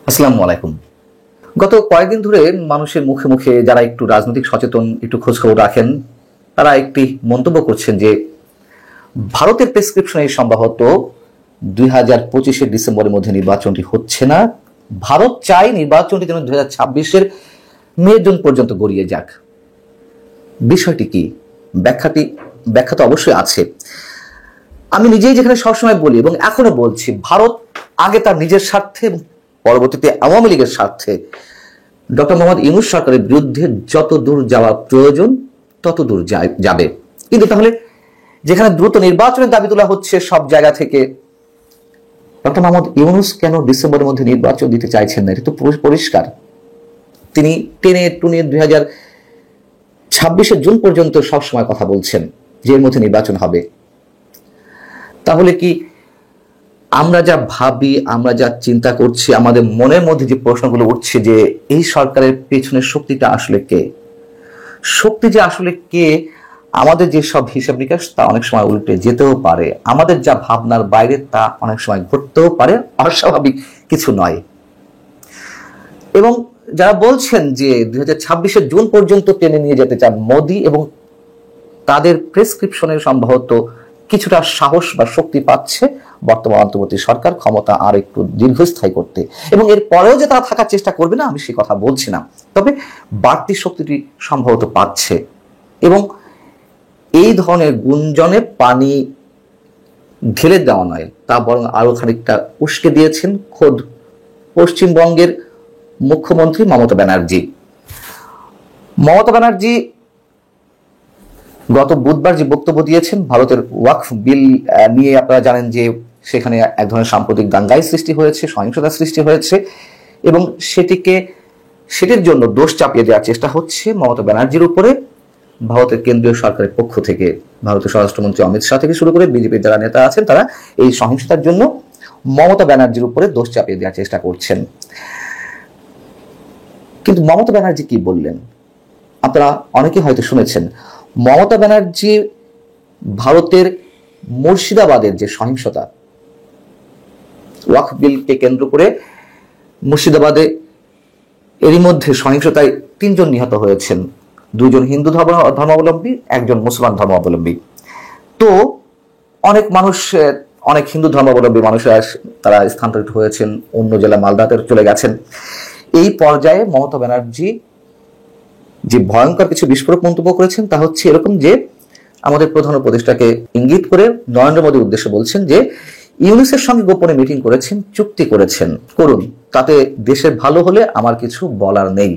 আসসালামু আলাইকুম। গত কয়েকদিন ধরে মানুষের মুখে মুখে যারা একটু রাজনৈতিক সচেতন, একটু খোঁজখবর রাখেন, তারা একটি মন্তব্য করছেন যে ভারতের প্রেসক্রিপশনে সম্ভবত 2025-এর ডিসেম্বরের মধ্যে নির্বাচনটি হচ্ছে না। ভারত চায় নির্বাচনটি যেন 2026-এর মে জুন পর্যন্ত গড়িয়ে যাক। বিষয়টি কি? ব্যাখ্যা তো অবশ্যই আছে। আমি নিজেই যেখানে সবসময় বলি এবং এখনো বলছি, ভারত আগে তার নিজের স্বার্থে এবং পরবর্তীতে আওয়ামী লীগের স্বার্থে ডক্টর মোহাম্মদ ইউনূস সরকারের বিরুদ্ধে যত দূর যাওয়া প্রয়োজন তত দূর যাবে। কিন্তু তাহলে যেখানে দ্রুত নির্বাচনের দাবি তোলা হচ্ছে সব জায়গা থেকে, ডক্টর মোহাম্মদ ইউনূস কেন ডিসেম্বরের মধ্যে নির্বাচন দিতে চাইছেন না? এটা তো পরিষ্কার। তিনি টেনে টুনে 2026-এর জুন পর্যন্ত সবসময় কথা বলছেন যে এর মধ্যে নির্বাচন হবে। তাহলে কি আমরা যা ভাবি, আমরা যা চিন্তা করছি, আমাদের মনের মধ্যে যে প্রশ্নগুলো উঠছে যে এই সরকারের পেছনের শক্তিটা আসলে কে, শক্তি যে আসলে কে, আমাদের যে সব হিসাব নিকাশ তা অনেক সময় উল্টে যেতেও পারে, আমাদের যা ভাবনার বাইরে তা অনেক সময় ঘটতেও পারে, অস্বাভাবিক কিছু নয়। এবং যারা বলছেন যে 2026-এর জুন পর্যন্ত টেনে নিয়ে যেতে চান মোদি, এবং তাদের প্রেসক্রিপশনের সম্ভবত কিছুটা সাহস বা শক্তি পাচ্ছে বর্তমান অন্তর্বর্তী সরকার ক্ষমতা আর একটু দীর্ঘস্থায়ী করতে, এবং এর পরেও যে তারা থাকার চেষ্টা করবে না আমি সে কথা বলছি না, তবে বাড়তি শক্তিটি সম্ভবত পাচ্ছে। এবং এই ধরনের গুঞ্জনে পানি ঢেলে দেওয়া নয়, তা বরং আরো খানিকটা উস্কে দিয়েছেন খোদ পশ্চিমবঙ্গের মুখ্যমন্ত্রী মমতা ব্যানার্জি। গত বুধবার যে বক্তব্য দিয়েছেন ভারতের ওয়াকফ বিল নিয়ে, আপনারা জানেন যে সেখানে এক ধরনের সাম্প্রতিক দাঙ্গাই সৃষ্টি হয়েছে, সহিংসতা সৃষ্টি হয়েছে, এবং সেটির জন্য দোষ চাপিয়ে দেওয়ার চেষ্টা হচ্ছে মমতা ব্যানার্জির উপরে ভারতের কেন্দ্রীয় সরকারের পক্ষ থেকে। ভারতের স্বরাষ্ট্রমন্ত্রী অমিত শাহ থেকে শুরু করে বিজেপির যারা নেতা আছেন তারা এই সহিংসতার জন্য মমতা ব্যানার্জির উপরে দোষ চাপিয়ে দেওয়ার চেষ্টা করছেন। কিন্তু মমতা ব্যানার্জি কি বললেন আপনারা অনেকে হয়তো শুনেছেন। মমতা ব্যানার্জি ভারতের মুর্শিদাবাদের যে সহিংসতা, ওয়াকফ বিলকে কেন্দ্র করে মুর্শিদাবাদে এরই মধ্যে সহিংসতায় 3 জন নিহত হয়েছেন, 2 জন হিন্দু ধর্মাবলম্বী, 1 জন মুসলমান ধর্মাবলম্বী। তো অনেক মানুষ, অনেক হিন্দু ধর্মাবলম্বী মানুষরা তারা স্থানান্তরিত হয়েছেন, অন্য জেলা মালদাতে চলে গেছেন। এই পর্যায়ে মমতা ব্যানার্জি যে ভয়ঙ্কর কিছু বিস্ফোরক মন্তব্য করেছেন তা হচ্ছে এরকম যে আমাদের প্রধান উপদেষ্টাকে ইঙ্গিত করে নরেন্দ্র মোদীর উদ্দেশ্যে বলছেন যে ইউনূসের সঙ্গে গোপনে মিটিং করেছেন, চুক্তি করেছেন, করুন, তাতে দেশের ভালো হলে আমার কিছু বলার নেই।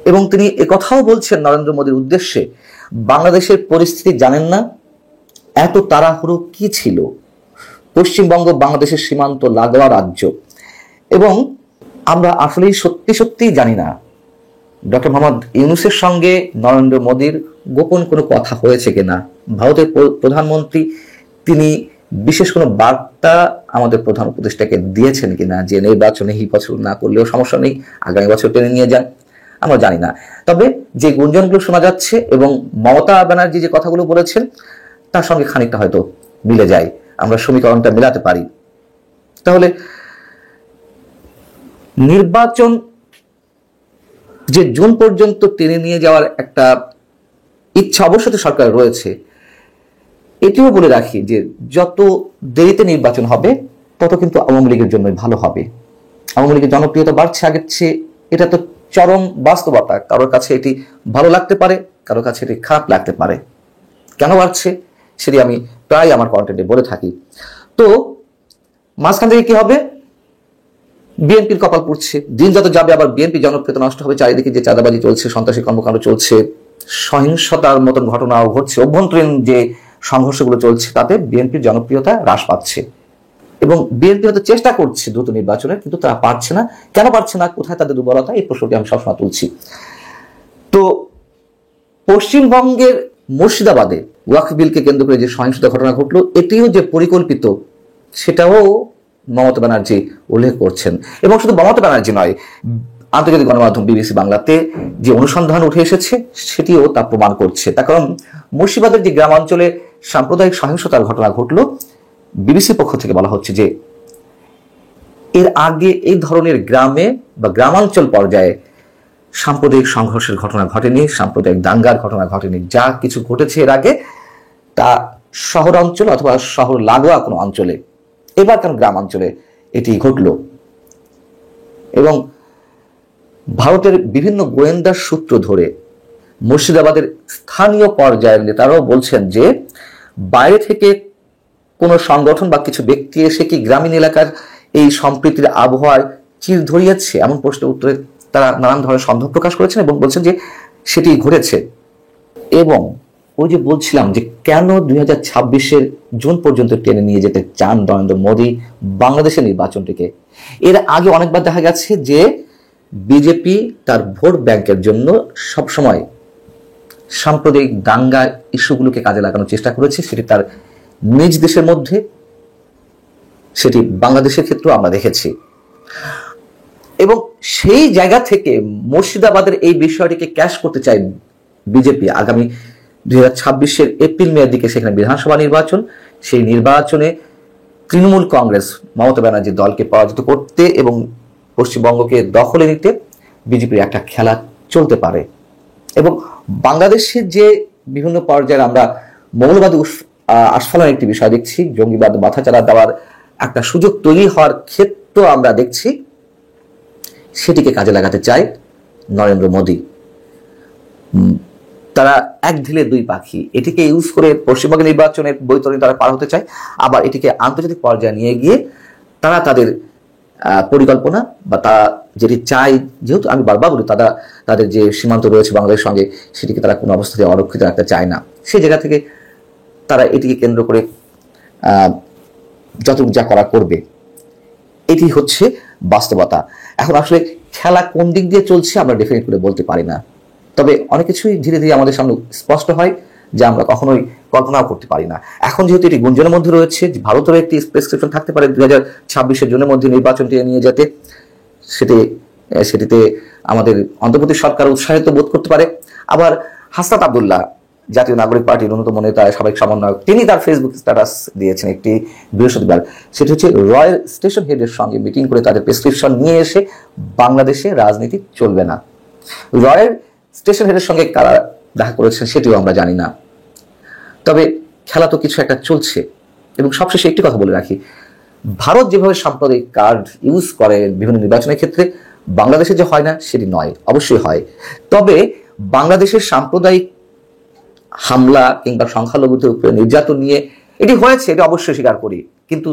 এবং তিনি একথাও বলছেন নরেন্দ্র মোদীর উদ্দেশ্যে, বাংলাদেশের পরিস্থিতি জানেন না, এত তাড়াহুড়ো কি ছিল, পশ্চিমবঙ্গ বাংলাদেশের সীমান্ত লাগোয়া রাজ্য, এবং আমরা আসলেই সত্যি সত্যি জানি না ডক্টর মোহাম্মদ ইউনূসের সঙ্গে নরেন্দ্র মোদীর গোপন কোনো কথা হয়েছে কিনা। ভারতের প্রধানমন্ত্রী তিনি বিশেষ কোনো বার্তা আমাদের প্রধান উপদেষ্টাকে দিয়েছেন কিনা যে নির্বাচনে এই বছর না করলেও সমস্যা নেই, আগামী বছর টেনে নিয়ে যান, আমরা জানি না। তবে যে গুঞ্জনগুলো শোনা যাচ্ছে এবং মমতা ব্যানার্জি যে কথাগুলো বলেছেন তার সঙ্গে খানিকটা হয়তো মিলে যায়, আমরা সমীকরণটা মেলাতে পারি। তাহলে নির্বাচন যে জুন পর্যন্ত টেনে নিয়ে যাওয়ার একটা ইচ্ছা অবশ্যই সরকার রয়েছে, এটিও বলে রাখি যে যত দেরিতে নির্বাচন হবে তত কিন্তু আওয়ামী লীগের জন্যই ভালো হবে। আওয়ামী লীগের জনপ্রিয়তা বাড়ছে আগের চেয়ে, এটা তো চরম বাস্তবতা। কারোর কাছে এটি ভালো লাগতে পারে, কারোর কাছে এটি খারাপ লাগতে পারে। কেন বাড়ছে সেটি আমি প্রায় আমার কন্টেন্টে বলে থাকি। তো মাঝখান থেকে কি হবে? বিএনপির কপাল পুড়ছে, দিন যত যাবে আবার বিএনপি জনপ্রিয়তা নষ্ট হবে। চারিদিকে যে চাঁদাবাজি চলছে, সন্ত্রাসী কর্মকাণ্ড চলছে, সহিংসতার মতন ঘটনাও ঘটছে, অভ্যন্তরীণ যে সংঘর্ষগুলো চলছে তাতে বিএনপির জনপ্রিয়তা হ্রাস পাচ্ছে। এবং বিএনপি হয়তো চেষ্টা করছে দ্রুত নির্বাচনের, কিন্তু তারা পারছে না। কেন পারছে না, কোথায় তাদের দুর্বলতা, এই প্রশ্নটি আমি সবসময় তুলছি। তো পশ্চিমবঙ্গের মুর্শিদাবাদে ওয়াকফ বিলকে কেন্দ্র করে যে সহিংসতা ঘটনা ঘটলো, এটিও যে পরিকল্পিত সেটাও মমতা ব্যানার্জি উল্লেখ করছেন। এবং শুধু মমতা ব্যানার্জি নয়, আন্তর্জাতিক গণমাধ্যম বিবিসি বাংলাতে যে অনুসন্ধান উঠে এসেছে সেটিও তা প্রমাণ করছে। তার কারণ মুর্শিদাবাদের যে গ্রামাঞ্চলে সাম্প্রদায়িক সহিংসতার ঘটনা ঘটলো, বিবিসির পক্ষ থেকে বলা হচ্ছে যে এর আগে এই ধরনের গ্রামে বা গ্রামাঞ্চল পর্যায়ে সাম্প্রদায়িক সংঘর্ষের ঘটনা ঘটেনি, সাম্প্রদায়িক দাঙ্গার ঘটনা ঘটেনি। যা কিছু ঘটেছে এর আগে তা শহর অঞ্চল অথবা শহর লাগোয়া কোনো অঞ্চলে, এবার কেন গ্রামাঞ্চলে এটি ঘটল। এবং ভারতের বিভিন্ন গোয়েন্দা সূত্র ধরে মুর্শিদাবাদের স্থানীয় পর্যায়ের নেতারাও বলছেন যে বাইরে থেকে কোনো সংগঠন বা কিছু ব্যক্তি এসে কি গ্রামীণ এলাকার এই সম্প্রীতির আবহাওয়ার চির ধরিয়েছে, এমন প্রশ্নের উত্তরে তারা নানান ধরনের সন্দেহ প্রকাশ করেছেন এবং বলছেন যে সেটি ঘটেছে। এবং ওই যে বলছিলাম যে কেন 2026-এর জুন পর্যন্ত টেনে নিয়ে যেতে চান নরেন্দ্র মোদী বাংলাদেশের নির্বাচনটিকে। এর আগে অনেকবার দেখা গেছে যে বিজেপি তার ভোট ব্যাংকের জন্য সবসময় সাম্প্রদায়িক দাঙ্গা ইস্যুগুলোকে কাজে লাগানোর চেষ্টা করেছে, সেটি তার নিজ দেশের মধ্যে, সেটি বাংলাদেশের ক্ষেত্রেও আমরা দেখেছি। এবং সেই জায়গা থেকে মুর্শিদাবাদের এই বিষয়টিকে ক্যাশ করতে চায় বিজেপি। আগামী 2026-এর এপ্রিল মের দিকে সেখানে বিধানসভা নির্বাচন, সেই নির্বাচনে তৃণমূল কংগ্রেস মমতা ব্যানার্জির দলকে পরাজিত করতে এবং পশ্চিমবঙ্গকে দখলে নিতে বিজেপির একটা খেলা চলতে পারে। এবং বাংলাদেশের যে বিভিন্ন পর্যায়ে আমরা মৌলবাদী আস্ফালনের একটি বিষয় দেখছি, জঙ্গিবাদ মাথাচাড়া দেওয়ার একটা সুযোগ তৈরি হওয়ার ক্ষেত্র আমরা দেখছি, সেটিকে কাজে লাগাতে চায় নরেন্দ্র মোদী। তারা এক ঢিলে দুই পাখি, এটিকে ইউজ করে পশ্চিমবঙ্গের নির্বাচনের বৈতরণী তারা পার হতে চায়, আবার এটিকে আন্তর্জাতিক পর্যায়ে নিয়ে গিয়ে তারা তাদের পরিকল্পনা বা তা যেটি চাই, যেহেতু আমি বারবার বলি তাদের যে সীমান্ত রয়েছে বাংলাদেশের সঙ্গে, সেটিকে তারা কোনো অবস্থাতে অরক্ষিত রাখতে চায় না। সেই জায়গা থেকে তারা এটিকে কেন্দ্র করে যতটুকু যা করা করবে, এটি হচ্ছে বাস্তবতা। এখন আসলে খেলা কোন দিক দিয়ে চলছে আমরা ডেফিনেট করে বলতে পারি না, তবে অনেক কিছুই ধীরে ধীরে আমাদের সামনে স্পষ্ট হয় যা আমরা কখনোই কল্পনাও করতে পারি না। এখন যেহেতু এটি গুঞ্জনের মধ্যে রয়েছে, ভারতের একটি প্রেসক্রিপশন থাকতে পারে 2026-এর জুনের মধ্যে নির্বাচনটি নিয়ে যেতে, সেটিতে আমাদের অন্তর্বর্তী সরকার উৎসাহিত বোধ করতে পারে। আবার হাসনাত আব্দুল্লাহ, জাতীয় নাগরিক পার্টির অন্যতম নেতা, সাবেক সমন্বয়ক, তিনি তার ফেসবুক স্ট্যাটাস দিয়েছেন একটি বৃহস্পতিবার, সেটি হচ্ছে রয়্যাল স্টেশন হেডের সঙ্গে মিটিং করে তাদের প্রেসক্রিপশন নিয়ে এসে বাংলাদেশে রাজনীতি চলবে না। রয়্যাল স্টেশন হেডের সঙ্গে কারা দেখা করেছেন সেটিও আমরা জানি না, তবে খেলা তো কিছু একটা চলছে। এবং সবশেষে একটি কথা বলে রাখি, ভারত যেভাবে সাম্প্রদায়িক কার্ড ইউজ করে বিভিন্ন নির্বাচনের ক্ষেত্রে, বাংলাদেশে যে হয় না সেটি নয়, অবশ্যই হয়। তবে বাংলাদেশের সাম্প্রদায়িক হামলা কিংবা সংখ্যালঘুদের উপরে নির্যাতন নিয়ে এটি হয়েছে, এটি অবশ্যই স্বীকার করি, কিন্তু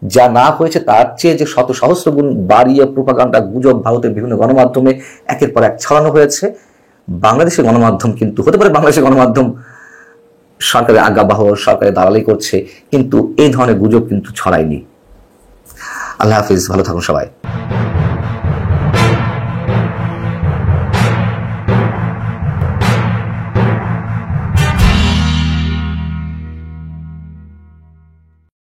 যা না হয়েছে তার চেয়ে যে শত সহস্র গুণ বাড়িয়ে প্রোপাগান্ডা, গুজব ভারতের বিভিন্ন গণমাধ্যমে একের পর এক ছড়ানো হয়েছে, বাংলাদেশের গণমাধ্যম কিন্তু হতে পারে বাংলাদেশের গণমাধ্যম সরকারের আজ্ঞাবহ, সরকারের দালালি করছে, কিন্তু এই ধরনের গুজব কিন্তু ছড়ায়নি। আল্লাহ হাফিজ, ভালো থাকুন সবাই।